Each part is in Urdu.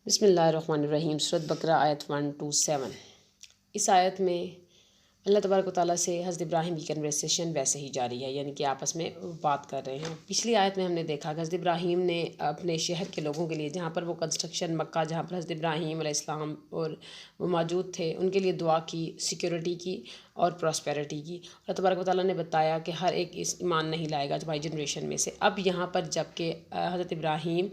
بسم اللہ الرحمن الرحیم۔ سورۃ بقرہ آیت 127۔ اس آیت میں اللہ تبارک و تعالیٰ سے حضرت ابراہیم کی کنورسیشن ویسے ہی جاری ہے، یعنی کہ آپس میں بات کر رہے ہیں۔ پچھلی آیت میں ہم نے دیکھا کہ حضرت ابراہیم نے اپنے شہر کے لوگوں کے لیے، جہاں پر وہ کنسٹرکشن مکہ، جہاں پر حضرت ابراہیم علیہ السلام اور وہ موجود تھے، ان کے لیے دعا کی، سیکیورٹی کی اور پراسپیرٹی کی۔ اللہ تبارک و تعالیٰ نے بتایا کہ ہر ایک اس ایمان نہیں لائے گا تمہاری جنریشن میں سے۔ اب یہاں پر جب کہ حضرت ابراہیم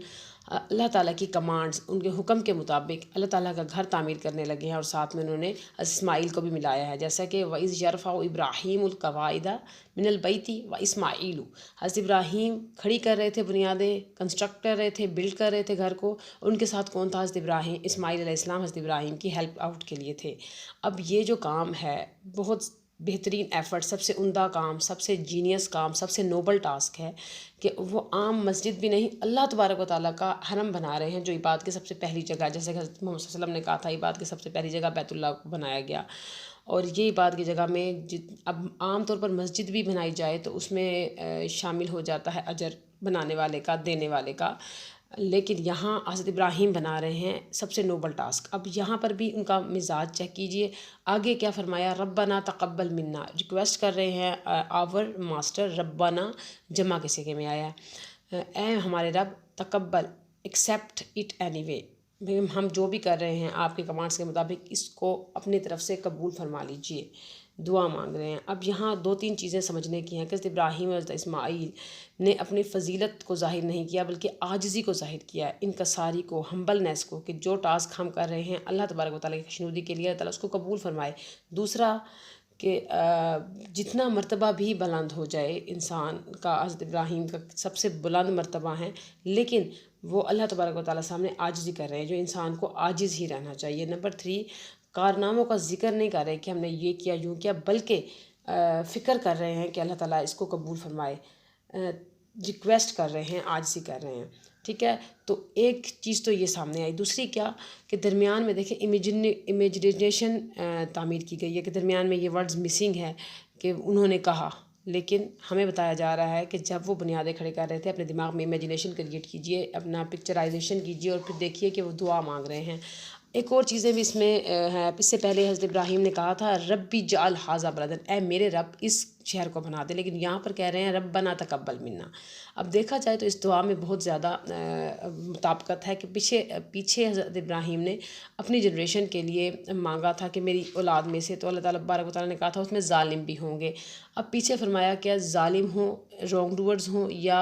اللہ تعالیٰ کی کمانڈز، ان کے حکم کے مطابق اللہ تعالیٰ کا گھر تعمیر کرنے لگے ہیں، اور ساتھ میں انہوں نے اسماعیل کو بھی ملایا ہے، جیسا کہ وَإِذْ يَرْفَعُ إِبْرَاهِيمُ الْقَوَاعِدَ مِنَ الْبَيْتِ وَإِسْمَاعِيلُ۔ حضرت ابراہیم کھڑی کر رہے تھے بنیادیں، کنسٹرکٹ کر رہے تھے، بلڈ کر رہے تھے گھر کو، اور ان کے ساتھ کون تھا؟ حضرت ابراہیم، اسماعیل علیہ السلام حضرت ابراہیم کی ہیلپ آؤٹ کے لیے تھے۔ اب یہ جو کام ہے بہت بہترین ایفرٹ، سب سے عمدہ کام، سب سے جینیس کام، سب سے نوبل ٹاسک ہے کہ وہ عام مسجد بھی نہیں، اللہ تبارک و تعالیٰ کا حرم بنا رہے ہیں، جو عبادت کی سب سے پہلی جگہ، جیسے کہ حضرت محمد صلی اللہ علیہ وسلم نے کہا تھا عبادت کی سب سے پہلی جگہ بیت اللہ کو بنایا گیا۔ اور یہ عبادت کی جگہ میں اب عام طور پر مسجد بھی بنائی جائے تو اس میں شامل ہو جاتا ہے اجر بنانے والے کا، دینے والے کا، لیکن یہاں حضرت ابراہیم بنا رہے ہیں سب سے نوبل ٹاسک۔ اب یہاں پر بھی ان کا مزاج چیک کیجئے، آگے کیا فرمایا؟ ربنا تقبل منا، ریکویسٹ کر رہے ہیں آور ماسٹر، ربنا جمع کے صیغے میں آیا ہے، اے ہمارے رب، تقبل، ایکسیپٹ اٹ اینی وے، ہم جو بھی کر رہے ہیں آپ کے کمانڈس کے مطابق اس کو اپنی طرف سے قبول فرما لیجئے، دعا مانگ رہے ہیں۔ اب یہاں دو تین چیزیں سمجھنے کی ہیں کہ حضرت ابراہیم اور حضرت اسماعیل نے اپنی فضیلت کو ظاہر نہیں کیا، بلکہ عاجزی کو ظاہر کیا، انکساری کو، ہمبلنس کو، کہ جو ٹاسک ہم کر رہے ہیں اللہ تبارک و تعالیٰ کی خوشنودی کے لیے، اللہ تعالیٰ اس کو قبول فرمائے۔ دوسرا کہ جتنا مرتبہ بھی بلند ہو جائے انسان کا، حضرت ابراہیم کا سب سے بلند مرتبہ ہیں، لیکن وہ اللہ تبارک و تعالیٰ سامنے عاجزی کر رہے ہیں، جو انسان کو عاجز ہی رہنا چاہیے۔ نمبر 3، کارناموں کا ذکر نہیں کر رہے کہ ہم نے یہ کیا، یوں کیا، بلکہ فکر کر رہے ہیں کہ اللہ تعالیٰ اس کو قبول فرمائے، ریکویسٹ کر رہے ہیں، عاجزی کر رہے ہیں، ٹھیک ہے۔ تو ایک چیز تو یہ سامنے آئی۔ دوسری کیا کہ درمیان میں دیکھیں امیجنیشن تعمیر کی گئی ہے، کہ درمیان میں یہ ورڈز مسنگ ہے کہ انہوں نے کہا، لیکن ہمیں بتایا جا رہا ہے کہ جب وہ بنیادیں کھڑے کر رہے تھے، اپنے دماغ میں امیجنیشن کریٹ کیجئے، اپنا پکچرائزیشن کیجئے، اور پھر دیکھیے کہ وہ دعا مانگ رہے ہیں۔ ایک اور چیزیں بھی اس میں ہیں، اس سے پہلے حضرت ابراہیم نے کہا تھا ربی جعل ھذا بلدن، اے میرے رب اس شہر کو بنا دے، لیکن یہاں پر کہہ رہے ہیں ربنا تقبل منا۔ اب دیکھا جائے تو اس دعا میں بہت زیادہ مطابقت ہے کہ پیچھے حضرت ابراہیم نے اپنی جنریشن کے لیے مانگا تھا کہ میری اولاد میں سے، تو اللہ تعالیٰ بارک و تعالیٰ نے کہا تھا اس میں ظالم بھی ہوں گے۔ اب پیچھے فرمایا کیا؟ ظالم ہوں، رانگ ڈوورز ہوں، یا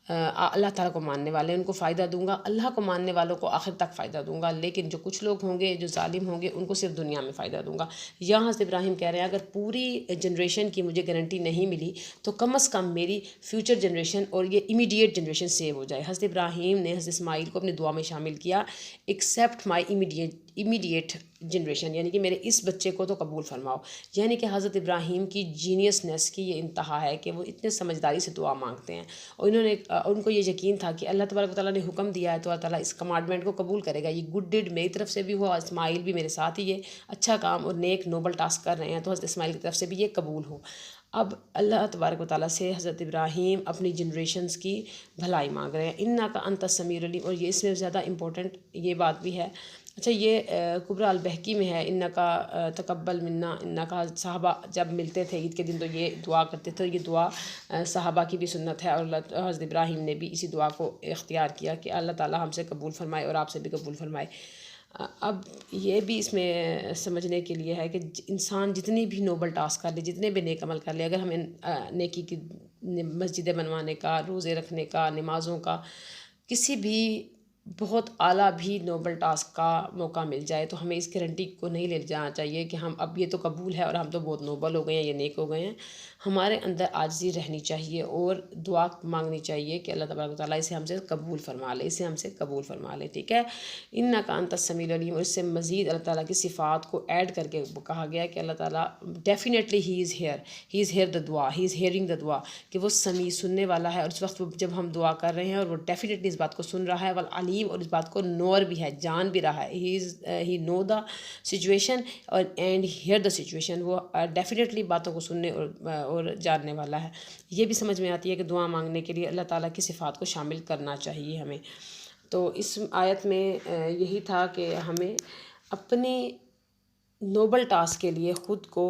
اللہ تعالیٰ کو ماننے والے، ان کو فائدہ دوں گا، اللہ کو ماننے والوں کو آخر تک فائدہ دوں گا، لیکن جو کچھ لوگ ہوں گے جو ظالم ہوں گے ان کو صرف دنیا میں فائدہ دوں گا۔ یہاں حضرت ابراہیم کہہ رہے ہیں اگر پوری جنریشن کی مجھے گارنٹی نہیں ملی تو کم از کم میری فیوچر جنریشن اور یہ امیڈیٹ جنریشن سیو ہو جائے۔ حضرت ابراہیم نے حضرت اسماعیل کو اپنی دعا میں شامل کیا، ایکسیپٹ مائی امیڈیٹ جنریشن، یعنی کہ میرے اس بچے کو تو قبول فرماؤ۔ یعنی کہ حضرت ابراہیم کی جینیسنس کی یہ انتہا ہے کہ وہ اتنے سمجھداری سے دعا مانگتے ہیں، اور ان کو یہ یقین تھا کہ اللہ تبارک و تعالیٰ نے حکم دیا ہے تو اللہ تعالیٰ اس کمانڈمنٹ کو قبول کرے گا۔ یہ گڈ ڈیڈ میری طرف سے بھی ہوا، اسماعیل بھی میرے ساتھ ہی یہ اچھا کام اور نیک نوبل ٹاسک کر رہے ہیں، تو حضرت اسماعیل کی طرف سے بھی یہ قبول ہو۔ اب اللہ تبارک و تعالیٰ سے حضرت ابراہیم اپنی جنریشنز کی بھلائی مانگ رہے ہیں، انک انت السمیع العلیم، اور یہ اس میں زیادہ امپورٹنٹ یہ بات بھی ہے۔ اچھا، یہ کبریٰ البحقی میں ہے، انک تقبل منا، انک، صحابہ جب ملتے تھے عید کے دن تو یہ دعا کرتے تھے، یہ دعا صحابہ کی بھی سنت ہے، اور حضرت ابراہیم نے بھی اسی دعا کو اختیار کیا کہ اللہ تعالیٰ ہم سے قبول فرمائے اور آپ سے بھی قبول فرمائے۔ اب یہ بھی اس میں سمجھنے کے لیے ہے کہ انسان جتنی بھی نوبل ٹاسک کر لے، جتنے بھی نیک عمل کر لے، اگر ہمیں نیکی کی مسجدیں بنوانے کا، روزے رکھنے کا، نمازوں کا، کسی بھی بہت اعلیٰ بھی نوبل ٹاسک کا موقع مل جائے تو ہمیں اس گارنٹی کو نہیں لے جانا چاہیے کہ ہم اب یہ تو قبول ہے اور ہم تو بہت نوبل ہو گئے ہیں، یہ نیک ہو گئے ہیں۔ ہمارے اندر عاجزی رہنی چاہیے اور دعا مانگنی چاہیے کہ اللہ تبارک و تعالیٰ اسے ہم سے قبول فرما لے، اسے ہم سے قبول فرما لے، ٹھیک ہے۔ انک انت السمیع العلیم، اور اس سے مزید اللہ تعالیٰ کی صفات کو ایڈ کر کے کہا گیا کہ اللہ تعالیٰ ڈیفینیٹلی ہی از ہیئر دا دعا، ہی از ہیئرنگ دا دعا، کہ وہ سمیع، سننے والا ہے، اور اس وقت جب ہم دعا کر رہے ہیں اور وہ ڈیفینیٹلی اس بات کو سن رہا ہے، والعلیم، اور اس بات کو نور بھی ہے، جان بھی رہا ہے، ہی نو دا سچویشن اور اینڈ ہیئر دا سچویشن، وہ ڈیفینیٹلی باتوں کو سننے اور جاننے والا ہے۔ یہ بھی سمجھ میں آتی ہے کہ دعا مانگنے کے لیے اللہ تعالیٰ کی صفات کو شامل کرنا چاہیے ہمیں۔ تو اس آیت میں یہی تھا کہ ہمیں اپنی نوبل ٹاسک کے لیے خود کو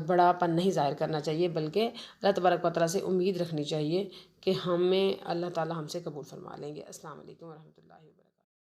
بڑا پن نہیں ظاہر کرنا چاہیے، بلکہ اللہ تبارک و تعالیٰ سے امید رکھنی چاہیے کہ ہمیں اللہ تعالیٰ ہم سے قبول فرما لیں گے۔ السلام علیکم ورحمۃ اللہ وبرکاتہ۔